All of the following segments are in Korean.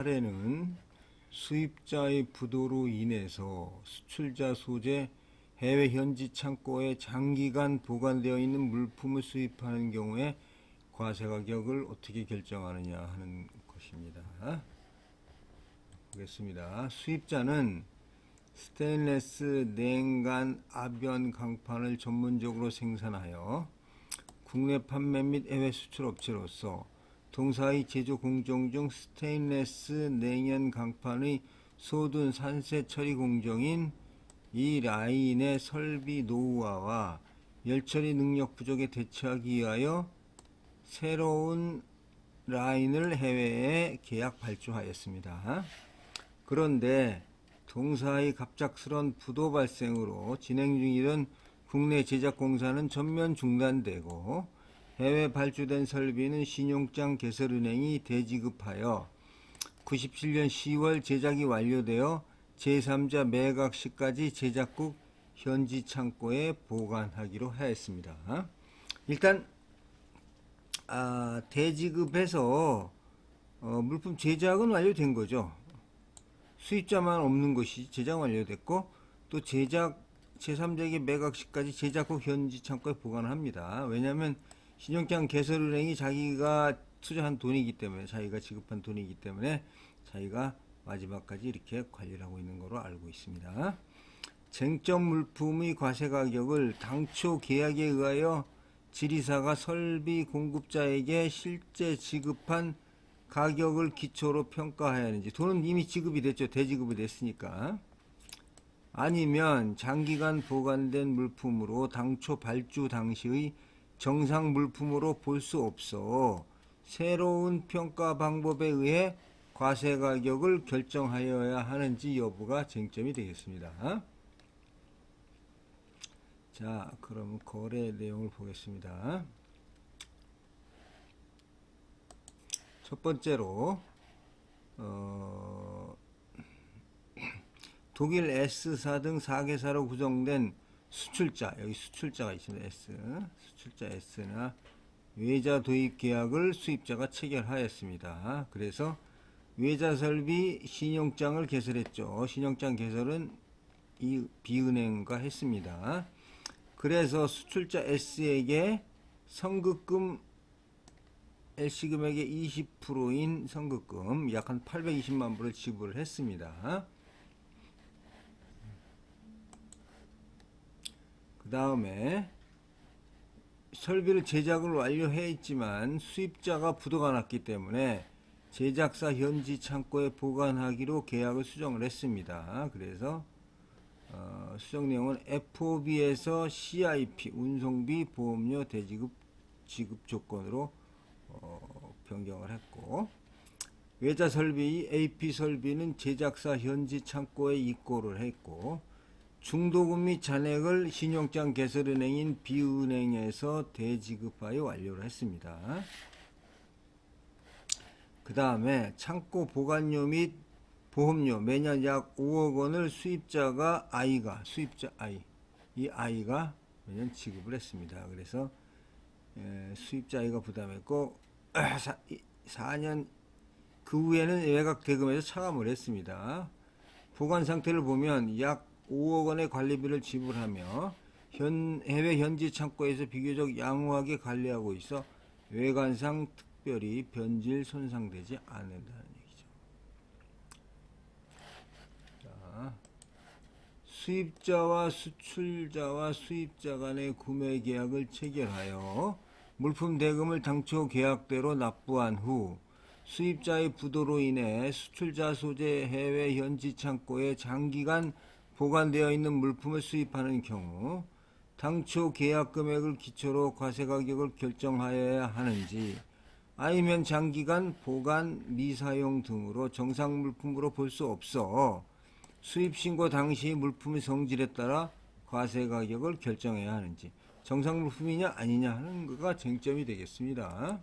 사례는 수입자의 부도로 인해서 수출자 소재 해외 현지 창고에 장기간 보관되어 있는 물품을 수입하는 경우에 과세 가격을 어떻게 결정하느냐 하는 것입니다. 보겠습니다. 수입자는 스테인레스 냉간 압연 강판을 전문적으로 생산하여 국내 판매 및 해외 수출 업체로서 동사의 제조 공정 중 스테인레스 냉연 강판의 소든 산세 처리 공정인 이 라인의 설비 노후화와 열처리 능력 부족에 대처하기 위하여 새로운 라인을 해외에 계약 발주하였습니다. 그런데 동사의 갑작스런 부도 발생으로 진행 중이던 국내 제작 공사는 전면 중단되고 해외 발주된 설비는 신용장 개설은행이 대지급하여 97년 10월 제작이 완료되어 제3자 매각 시까지 제작국 현지 창고에 보관하기로 하였습니다. 일단 대지급해서 물품 제작은 완료된 거죠. 수입자만 없는 것이 제작 완료됐고 또 제작 제3자에게 매각 시까지 제작국 현지 창고에 보관합니다. 왜냐하면 신용장 개설은행이 자기가 투자한 돈이기 때문에 자기가 지급한 돈이기 때문에 자기가 마지막까지 이렇게 관리를 하고 있는 것으로 알고 있습니다. 쟁점 물품의 과세 가격을 당초 계약에 의하여 지리사가 설비 공급자에게 실제 지급한 가격을 기초로 평가해야 하는지, 돈은 이미 지급이 됐죠. 대지급이 됐으니까. 아니면 장기간 보관된 물품으로 당초 발주 당시의 정상 물품으로 볼 수 없어 새로운 평가 방법에 의해 과세 가격을 결정하여야 하는지 여부가 쟁점이 되겠습니다. 자, 그럼 거래 내용을 보겠습니다. 첫 번째로 독일 S사 등 4개사로 구성된 수출자, 여기 수출자가 있습니다. 수출자 S나 외자 도입 계약을 수입자가 체결하였습니다. 그래서 외자 설비 신용장을 개설했죠. 신용장 개설은 이 B은행과 했습니다. 그래서 수출자 S에게 선급금 LC금액의 20%인 선급금 약 한 820만 불을 지불을 했습니다. 그 다음에 설비를 제작을 완료해 있지만 수입자가 부도가 났기 때문에 제작사 현지 창고에 보관하기로 계약을 수정을 했습니다. 그래서 수정 내용은 FOB에서 CIP 운송비 보험료 대지급 지급 조건으로 변경을 했고, 외자 설비 AP 설비는 제작사 현지 창고에 입고를 했고, 중도금 및 잔액을 신용장 개설은행인 B은행에서 대지급하여 완료를 했습니다. 그 다음에 창고 보관료 및 보험료 매년 약 5억 원을 수입자 I가 매년 지급을 했습니다. 그래서 수입자 I가 부담했고 4년 그 후에는 외곽 대금에서 차감을 했습니다. 보관 상태를 보면 약 5억 원의 관리비를 지불하며 해외 현지 창고에서 비교적 양호하게 관리하고 있어 외관상 특별히 변질 손상되지 않는다는 얘기죠. 자, 수입자와 수출자와 수입자 간의 구매 계약을 체결하여 물품 대금을 당초 계약대로 납부한 후 수입자의 부도로 인해 수출자 소재 해외 현지 창고에 장기간 보관되어 있는 물품을 수입하는 경우 당초 계약 금액을 기초로 과세 가격을 결정하여야 하는지, 아니면 장기간 보관 미사용 등으로 정상 물품으로 볼 수 없어 수입 신고 당시 물품의 성질에 따라 과세 가격을 결정해야 하는지, 정상 물품이냐 아니냐 하는 것가 쟁점이 되겠습니다.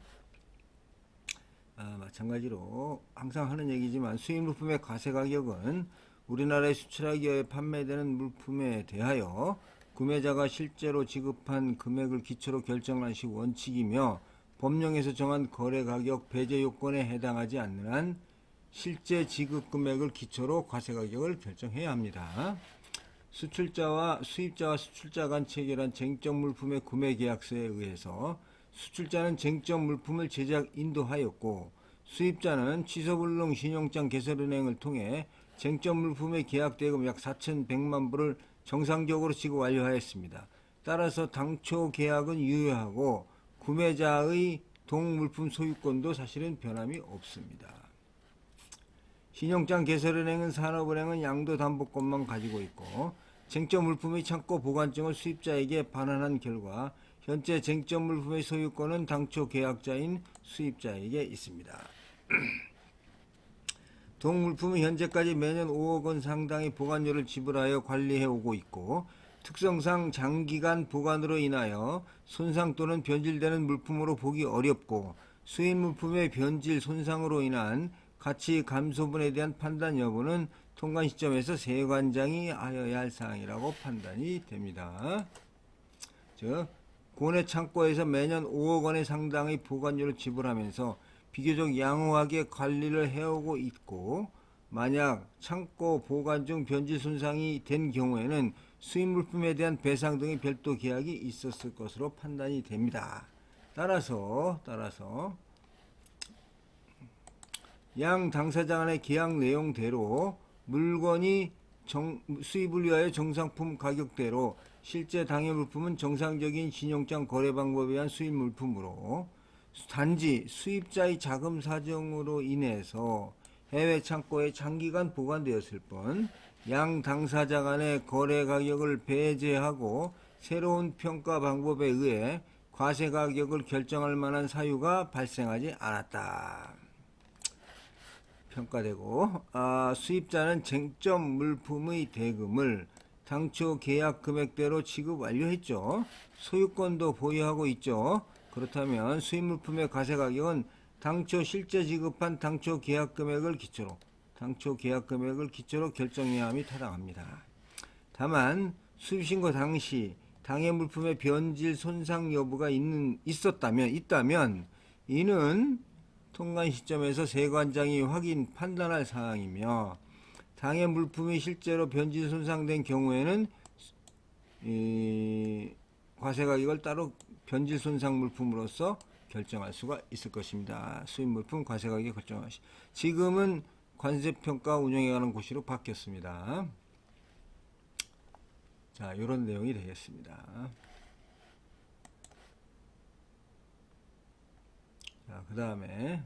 마찬가지로 항상 하는 얘기지만 수입 물품의 과세 가격은 우리나라에 수출하기 위해 판매되는 물품에 대하여 구매자가 실제로 지급한 금액을 기초로 결정한 시 원칙이며 법령에서 정한 거래 가격 배제 요건에 해당하지 않는 한 실제 지급 금액을 기초로 과세가격을 결정해야 합니다. 수출자와 수입자 간 체결한 쟁점 물품의 구매 계약서에 의해서 수출자는 쟁점 물품을 제작 인도하였고 수입자는 취소불능 신용장 개설은행을 통해 쟁점 물품의 계약 대금 약 4,100만 불을 정상적으로 지급 완료하였습니다. 따라서 당초 계약은 유효하고 구매자의 동물품 소유권도 사실은 변함이 없습니다. 신용장 개설은행은 산업은행은 양도담보권만 가지고 있고 쟁점 물품의 창고 보관증을 수입자에게 반환한 결과 현재 쟁점 물품의 소유권은 당초 계약자인 수입자에게 있습니다. 동물품은 현재까지 매년 5억 원 상당의 보관료를 지불하여 관리해 오고 있고 특성상 장기간 보관으로 인하여 손상 또는 변질되는 물품으로 보기 어렵고 수입 물품의 변질 손상으로 인한 가치 감소분에 대한 판단 여부는 통관 시점에서 세관장이 하여야 할 사항이라고 판단이 됩니다. 즉 고내 창고에서 매년 5억 원의 상당의 보관료를 지불하면서 비교적 양호하게 관리를 해오고 있고 만약 창고 보관 중 변질 손상이 된 경우에는 수입 물품에 대한 배상 등의 별도 계약이 있었을 것으로 판단이 됩니다. 따라서 양 당사자 간의 계약 내용대로 물건이 수입을 위하여 정상품 가격대로 실제 당해 물품은 정상적인 신용장 거래 방법에 의한 수입 물품으로 단지 수입자의 자금 사정으로 인해서 해외 창고에 장기간 보관되었을 뿐 양 당사자 간의 거래 가격을 배제하고 새로운 평가 방법에 의해 과세 가격을 결정할 만한 사유가 발생하지 않았다. 평가되고 수입자는 쟁점 물품의 대금을 당초 계약 금액대로 지급 완료했죠. 소유권도 보유하고 있죠. 그렇다면 수입 물품의 과세 가격은 당초 실제 지급한 당초 계약 금액을 기초로 결정해야 함이 타당합니다. 다만 수입 신고 당시 당해 물품의 변질 손상 여부가 있다면 이는 통관 시점에서 세관장이 판단할 사항이며 당해 물품이 실제로 변질 손상된 경우에는 과세 가격을 따로 변질 손상 물품으로서 결정할 수가 있을 것입니다. 수입 물품 과세 가격 결정하시. 지금은 관세평가 운영해가는 곳으로 바뀌었습니다. 자, 이런 내용이 되겠습니다. 자, 그 다음에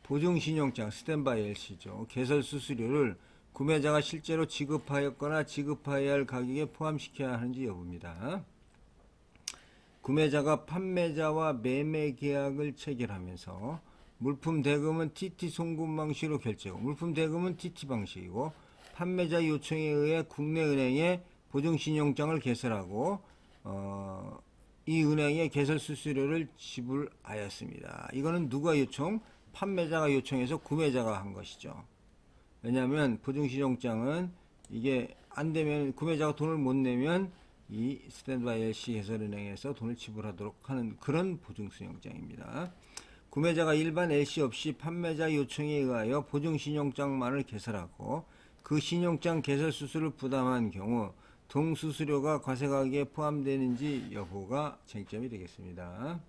보증신용장 스탠바이 LC죠. 개설 수수료를 구매자가 실제로 지급하였거나 지급해야 할 가격에 포함시켜야 하는지 여부입니다. 구매자가 판매자와 매매 계약을 체결하면서 물품 대금은 TT 송금 방식으로 결제하고 물품 대금은 TT 방식이고 판매자 요청에 의해 국내 은행에 보증신용장을 개설하고 이 은행에 개설 수수료를 지불하였습니다. 이거는 누가 요청? 판매자가 요청해서 구매자가 한 것이죠. 왜냐하면 보증신용장은 이게 안 되면 구매자가 돈을 못 내면 이 스탠바이 LC 개설은행에서 돈을 지불하도록 하는 그런 보증신용장입니다. 구매자가 일반 LC 없이 판매자 요청에 의하여 보증신용장만을 개설하고 그 신용장 개설 수수료를 부담한 경우 동수수료가 과세가격에 포함되는지 여부가 쟁점이 되겠습니다.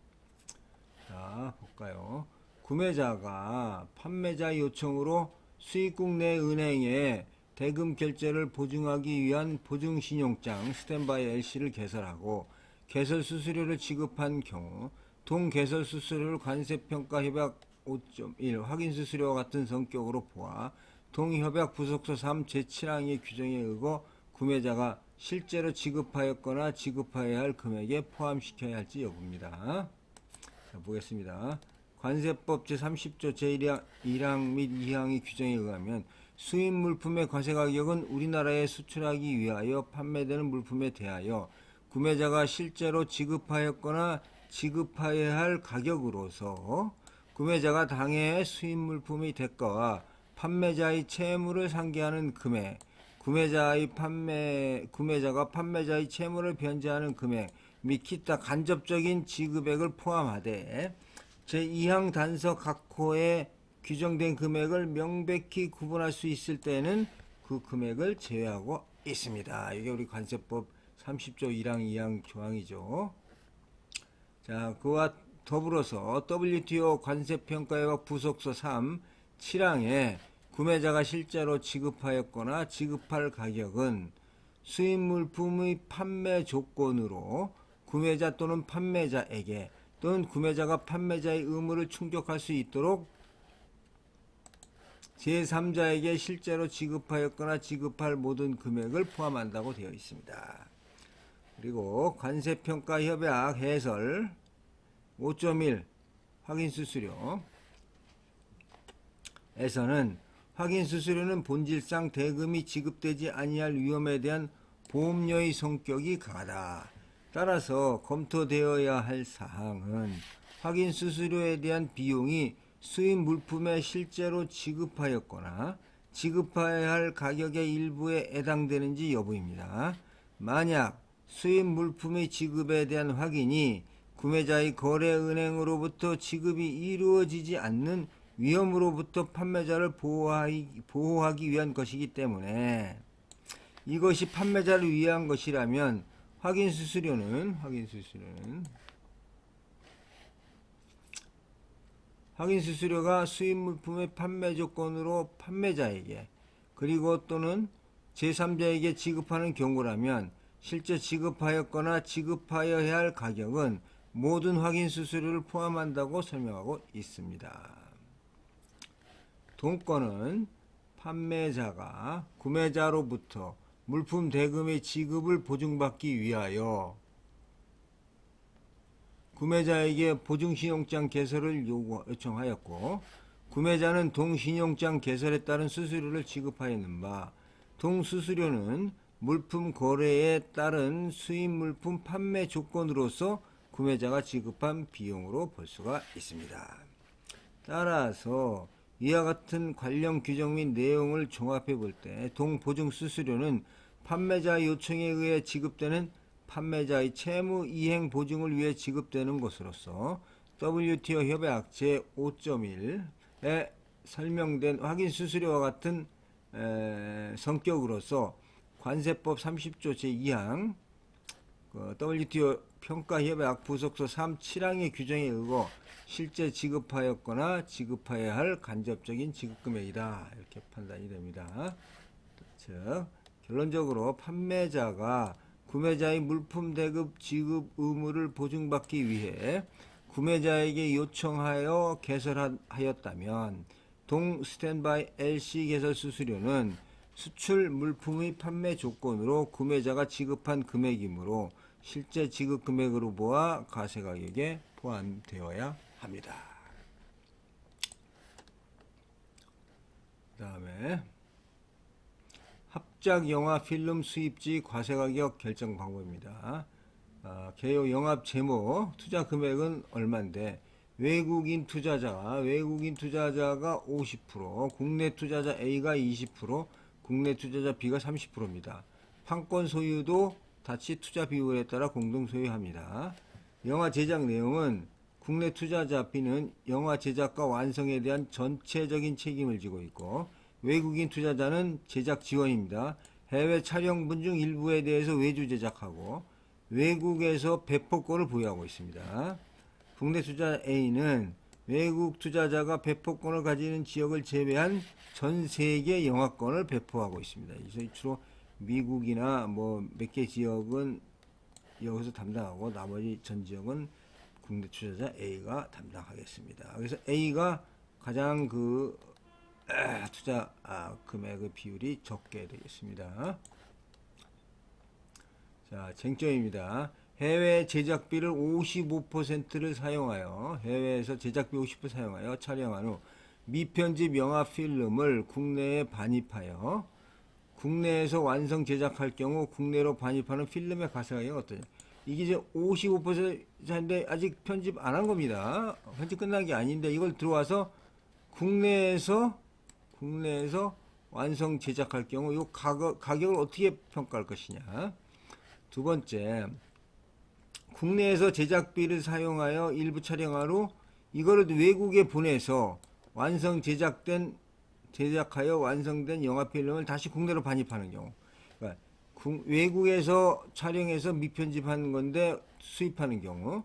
자, 볼까요? 구매자가 판매자 요청으로 수입국 내 은행에 대금 결제를 보증하기 위한 보증신용장 스탠바이 LC를 개설하고 개설 수수료를 지급한 경우 동개설 수수료를 관세평가협약 5.1 확인 수수료와 같은 성격으로 보아 동협약 부속서 3 제7항의 규정에 의거 구매자가 실제로 지급하였거나 지급해야 할 금액에 포함시켜야 할지 여부입니다. 자, 보겠습니다. 관세법 제30조 제1항 및 2항의 규정에 의하면 수입 물품의 과세가격은 우리나라에 수출하기 위하여 판매되는 물품에 대하여 구매자가 실제로 지급하였거나 지급해야 할 가격으로서 구매자가 당해 수입 물품의 대가와 판매자의 채무를 상계하는 금액, 구매자가 판매자의 채무를 변제하는 금액 및 기타 간접적인 지급액을 포함하되 제2항 단서 각 호의 규정된 금액을 명백히 구분할 수 있을 때는 그 금액을 제외하고 있습니다. 이게 우리 관세법 30조 1항 2항 조항이죠. 자, 그와 더불어서 WTO 관세평가협약 부속서 3 7항에 구매자가 실제로 지급하였거나 지급할 가격은 수입 물품의 판매 조건으로 구매자 또는 판매자에게 또는 구매자가 판매자의 의무를 충족할 수 있도록 제3자에게 실제로 지급하였거나 지급할 모든 금액을 포함한다고 되어 있습니다. 그리고 관세평가협약 해설 5.1 확인수수료 에서는 확인수수료는 본질상 대금이 지급되지 아니할 위험에 대한 보험료의 성격이 강하다. 따라서 검토되어야 할 사항은 확인수수료에 대한 비용이 수입 물품에 실제로 지급하였거나 지급해야 할 가격의 일부에 해당되는지 여부입니다. 만약 수입 물품의 지급에 대한 확인이 구매자의 거래은행으로부터 지급이 이루어지지 않는 위험으로부터 판매자를 보호하기 위한 것이기 때문에 이것이 판매자를 위한 것이라면 확인수수료는 확인수수료가 수입 물품의 판매 조건으로 판매자에게 그리고 또는 제3자에게 지급하는 경우라면 실제 지급하였거나 지급하여야 할 가격은 모든 확인수수료를 포함한다고 설명하고 있습니다. 동권은 판매자가 구매자로부터 물품 대금의 지급을 보증받기 위하여 구매자에게 보증신용장 개설을 요청하였고 구매자는 동신용장 개설에 따른 수수료를 지급하였는 바 동수수료는 물품 거래에 따른 수입 물품 판매 조건으로서 구매자가 지급한 비용으로 볼 수가 있습니다. 따라서 이와 같은 관련 규정 및 내용을 종합해 볼 때 동보증 수수료는 판매자 요청에 의해 지급되는 판매자의 채무 이행 보증을 위해 지급되는 것으로서 WTO 협약 제5.1에 설명된 확인 수수료와 같은 성격으로서 관세법 30조 제2항 WTO 평가협약 부속서 3 7항의 규정에 의거 실제 지급하였거나 지급해야 할 간접적인 지급금액이다. 이렇게 판단이 됩니다. 즉 결론적으로 판매자가 구매자의 물품 대급 지급 의무를 보증받기 위해 구매자에게 요청하여 개설하였다면 동 스탠바이 LC 개설 수수료는 수출 물품의 판매 조건으로 구매자가 지급한 금액이므로 실제 지급 금액으로 보아 과세가격에 포함되어야 합니다. 그 다음에 합작 영화 필름 수입지 과세가격 결정 방법입니다. 개요 영합 제목 투자 금액은 얼마인데 외국인 투자자가 50%, 국내 투자자 A가 20%, 국내 투자자 B가 30%입니다. 판권 소유도 다치 투자 비율에 따라 공동 소유합니다. 영화 제작 내용은 국내 투자자 B는 영화 제작과 완성에 대한 전체적인 책임을 지고 있고 외국인 투자자는 제작 지원입니다. 해외 촬영분 중 일부에 대해서 외주 제작하고 외국에서 배포권을 보유하고 있습니다. 국내 투자자 A는 외국 투자자가 배포권을 가지는 지역을 제외한 전 세계 영화권을 배포하고 있습니다. 주로 미국이나 뭐 몇 개 지역은 여기서 담당하고 나머지 전 지역은 국내 투자자 A가 담당하겠습니다. 그래서 A가 가장 투자 금액의 비율이 적게 되겠습니다. 자, 쟁점입니다. 해외 제작비를 55%를 사용하여 해외에서 제작비 50% 사용하여 촬영한 후 미편집 영화 필름을 국내에 반입하여 국내에서 완성 제작할 경우 국내로 반입하는 필름의 과세가격이 어떠냐. 이게 이제 55%인데 아직 편집 안 한 겁니다. 편집 끝난 게 아닌데 이걸 들어와서 국내에서 완성 제작할 경우 이 가격을 어떻게 평가할 것이냐. 두 번째, 국내에서 제작비를 사용하여 일부 촬영한 후 이거를 외국에 보내서 제작하여 완성된 영화 필름을 다시 국내로 반입하는 경우. 그러니까 외국에서 촬영해서 미편집하는 건데 수입하는 경우,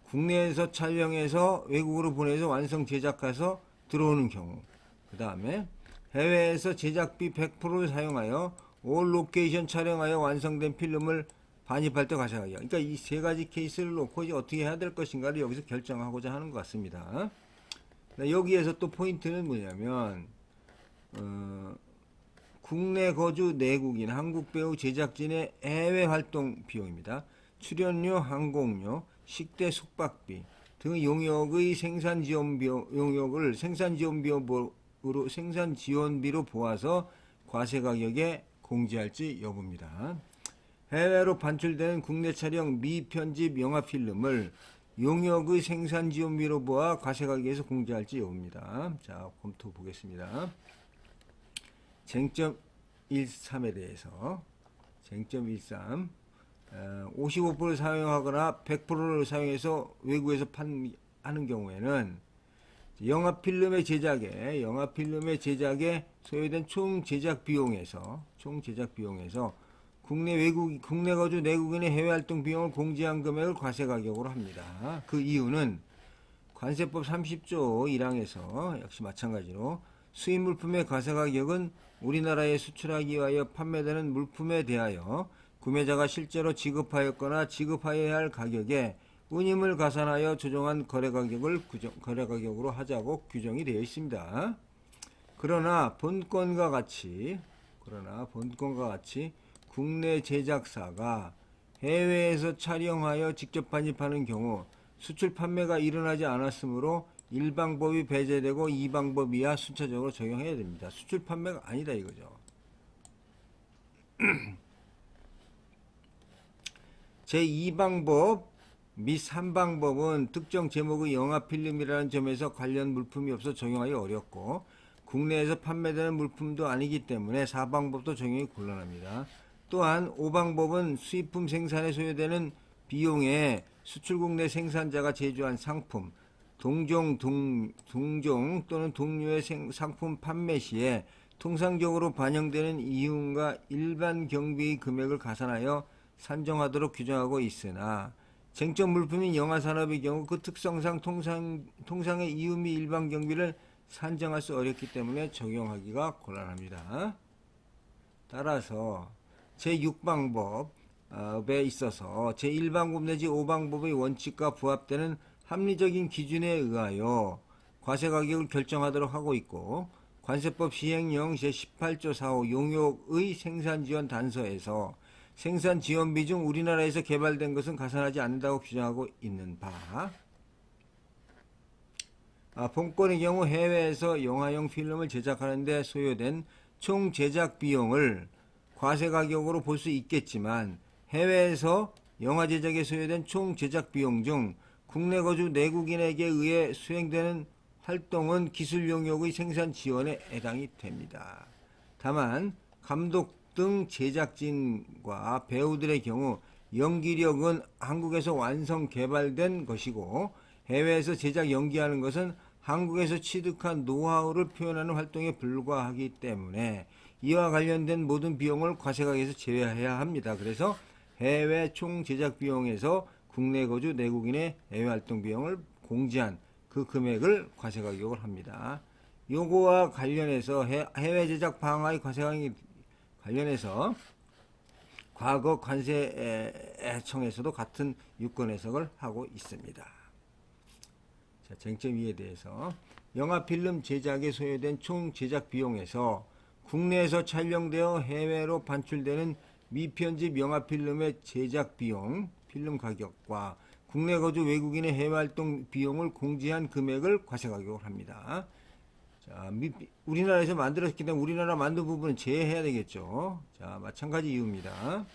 국내에서 촬영해서 외국으로 보내서 완성 제작해서 들어오는 경우, 그 다음에 해외에서 제작비 100%를 사용하여 올 로케이션 촬영하여 완성된 필름을 반입할 때 과세가격. 그러니까 이 세 가지 케이스를 놓고 이제 어떻게 해야 될 것인가를 여기서 결정하고자 하는 것 같습니다. 여기에서 또 포인트는 뭐냐면 국내 거주 내국인 한국 배우 제작진의 해외 활동 비용입니다. 출연료, 항공료, 식대, 숙박비 등 용역의 생산 용역을 생산 지원비로 보아서 과세 가격에 공제할지 여부입니다. 해외로 반출되는 국내 촬영 미편집 영화 필름을 용역의 생산 지원비로 보아 과세 가격에서 공제할지 여부입니다. 자, 검토 보겠습니다. 쟁점 13에 대해서 쟁점 13 55%를 사용하거나 100%를 사용해서 외국에서 하는 경우에는 영화 필름의 제작에 소요된 총 제작 비용에서 국내 거주 내국인의 해외 활동 비용을 공제한 금액을 과세 가격으로 합니다. 그 이유는 관세법 30조 1항에서 역시 마찬가지로 수입 물품의 과세 가격은 우리나라에 수출하기 위하여 판매되는 물품에 대하여 구매자가 실제로 지급하였거나 지급하여야 할 가격에 운임을 가산하여 조정한 거래 가격으로 하자고 규정이 되어 있습니다. 그러나 본건과 같이 국내 제작사가 해외에서 촬영하여 직접 반입하는 경우 수출 판매가 일어나지 않았으므로 1방법이 배제되고 2방법 이하 순차적으로 적용해야 됩니다. 수출 판매가 아니다 이거죠. 제2방법 및 3방법은 특정 제목의 영화 필름이라는 점에서 관련 물품이 없어 적용하기 어렵고 국내에서 판매되는 물품도 아니기 때문에 4방법도 적용이 곤란합니다. 또한 5방법은 수입품 생산에 소요되는 비용에 수출국 내 생산자가 제조한 상품, 동종 또는 동류의 상품 판매 시에 통상적으로 반영되는 이윤과 일반 경비의 금액을 가산하여 산정하도록 규정하고 있으나 쟁점 물품인 영화산업의 경우 그 특성상 통상의 이윤 및 일반 경비를 산정할 수 어렵기 때문에 적용하기가 곤란합니다. 따라서 제6방법에 있어서 제1방법 내지 5방법의 원칙과 부합되는 합리적인 기준에 의하여 과세가격을 결정하도록 하고 있고 관세법 시행령 제18조 4호 용역의 생산지원 단서에서 생산지원비 중 우리나라에서 개발된 것은 가산하지 않는다고 규정하고 있는 바 본건의 경우 해외에서 영화용 필름을 제작하는 데 소요된 총 제작 비용을 과세 가격으로 볼 수 있겠지만 해외에서 영화 제작에 소요된 총 제작 비용 중 국내 거주 내국인에게 의해 수행되는 활동은 기술 용역의 생산 지원에 해당이 됩니다. 다만 감독 등 제작진과 배우들의 경우 연기력은 한국에서 완성 개발된 것이고 해외에서 제작 연기하는 것은 한국에서 취득한 노하우를 표현하는 활동에 불과하기 때문에 이와 관련된 모든 비용을 과세가격에서 제외해야 합니다. 그래서 해외 총 제작 비용에서 국내 거주 내국인의 해외 활동 비용을 공제한 그 금액을 과세가격을 합니다. 요거와 관련해서 해외 제작 방화의 과세가격이 관련해서 과거 관세청에서도 같은 유권 해석을 하고 있습니다. 자, 쟁점 2에 대해서 영화 필름 제작에 소요된 총 제작 비용에서 국내에서 촬영되어 해외로 반출되는 미편집 영화 필름의 제작 비용, 필름 가격과 국내 거주 외국인의 해외 활동 비용을 공제한 금액을 과세 가격을 합니다. 자, 우리나라에서 만들었기 때문에 우리나라 만든 부분은 제외해야 되겠죠. 자, 마찬가지 이유입니다.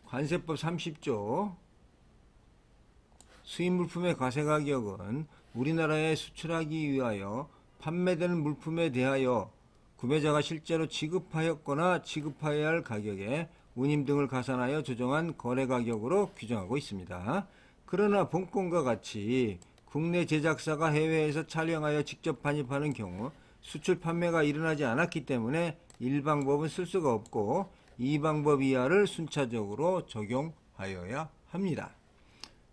관세법 30조 수입 물품의 과세 가격은 우리나라에 수출하기 위하여 판매되는 물품에 대하여 구매자가 실제로 지급하였거나 지급하여야 할 가격에 운임 등을 가산하여 조정한 거래 가격으로 규정하고 있습니다. 그러나 본건과 같이 국내 제작사가 해외에서 촬영하여 직접 반입하는 경우 수출 판매가 일어나지 않았기 때문에 1방법은 쓸 수가 없고 2방법 이하를 순차적으로 적용하여야 합니다.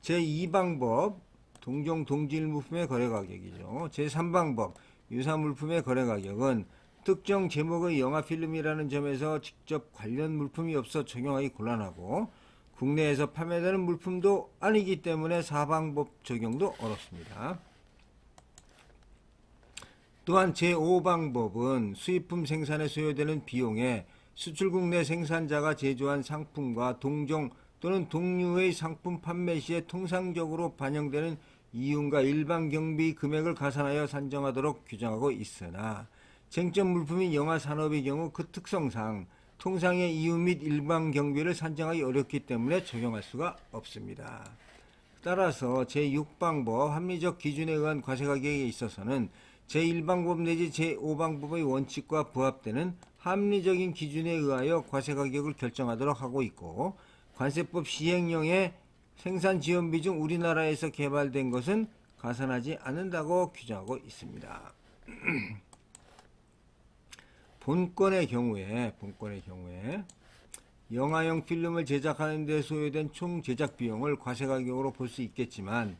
제2방법 동종 동질 물품의 거래 가격이죠. 제3방법 유사 물품의 거래 가격은 특정 제목의 영화 필름이라는 점에서 직접 관련 물품이 없어 적용하기 곤란하고 국내에서 판매되는 물품도 아니기 때문에 4방법 적용도 어렵습니다. 또한 제5방법은 수입품 생산에 소요되는 비용에 수출국 내 생산자가 제조한 상품과 동종 또는 동류의 상품 판매 시에 통상적으로 반영되는 이윤과 일반 경비 금액을 가산하여 산정하도록 규정하고 있으나 쟁점 물품인 영화 산업의 경우 그 특성상 통상의 이윤 및 일반 경비를 산정하기 어렵기 때문에 적용할 수가 없습니다. 따라서 제6방법 합리적 기준에 의한 과세가격에 있어서는 제1방법 내지 제5방법의 원칙과 부합되는 합리적인 기준에 의하여 과세가격을 결정하도록 하고 있고 관세법 시행령의 생산지원비 중 우리나라에서 개발된 것은 가산하지 않는다고 규정하고 있습니다. 본건의 경우에 영화용 필름을 제작하는 데 소요된 총 제작 비용을 과세가격으로 볼 수 있겠지만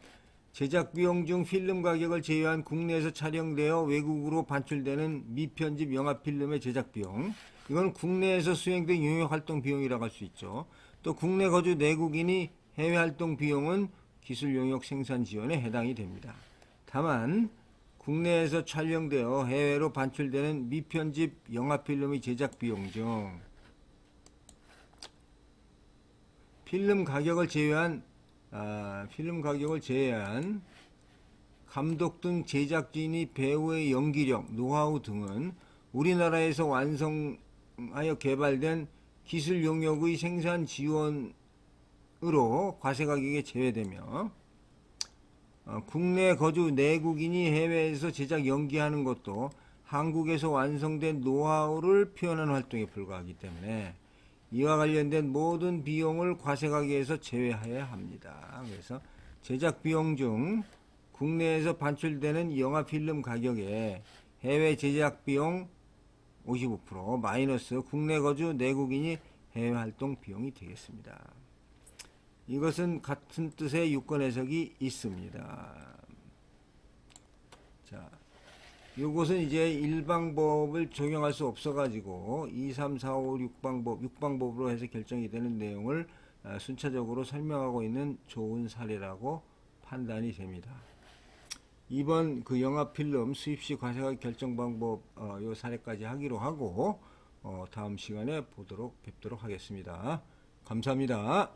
제작 비용 중 필름 가격을 제외한 국내에서 촬영되어 외국으로 반출되는 미편집 영화 필름의 제작 비용, 이건 국내에서 수행된 용역 활동 비용이라고 할 수 있죠. 또 국내 거주 내국인이 해외 활동 비용은 기술 용역 생산 지원에 해당이 됩니다. 다만 국내에서 촬영되어 해외로 반출되는 미편집 영화 필름의 제작 비용 중 필름 가격을 제외한 감독 등 제작진이 배우의 연기력, 노하우 등은 우리나라에서 완성하여 개발된 기술 용역의 생산 지원으로 과세가격에 제외되며 국내 거주 내국인이 해외에서 제작 연기하는 것도 한국에서 완성된 노하우를 표현하는 활동에 불과하기 때문에 이와 관련된 모든 비용을 과세가격에서 제외해야 합니다. 그래서 제작 비용 중 국내에서 반출되는 영화 필름 가격에 해외 제작 비용 55% 마이너스 국내 거주 내국인이 해외 활동 비용이 되겠습니다. 이것은 같은 뜻의 유권 해석이 있습니다. 자, 요것은 이제 1방법을 적용할 수 없어가지고 2, 3, 4, 5, 6방법으로 해서 결정이 되는 내용을 순차적으로 설명하고 있는 좋은 사례라고 판단이 됩니다. 이번 그 영화 필름 수입시 과세가격 결정 방법 요 사례까지 하기로 하고 다음 시간에 뵙도록 하겠습니다. 감사합니다.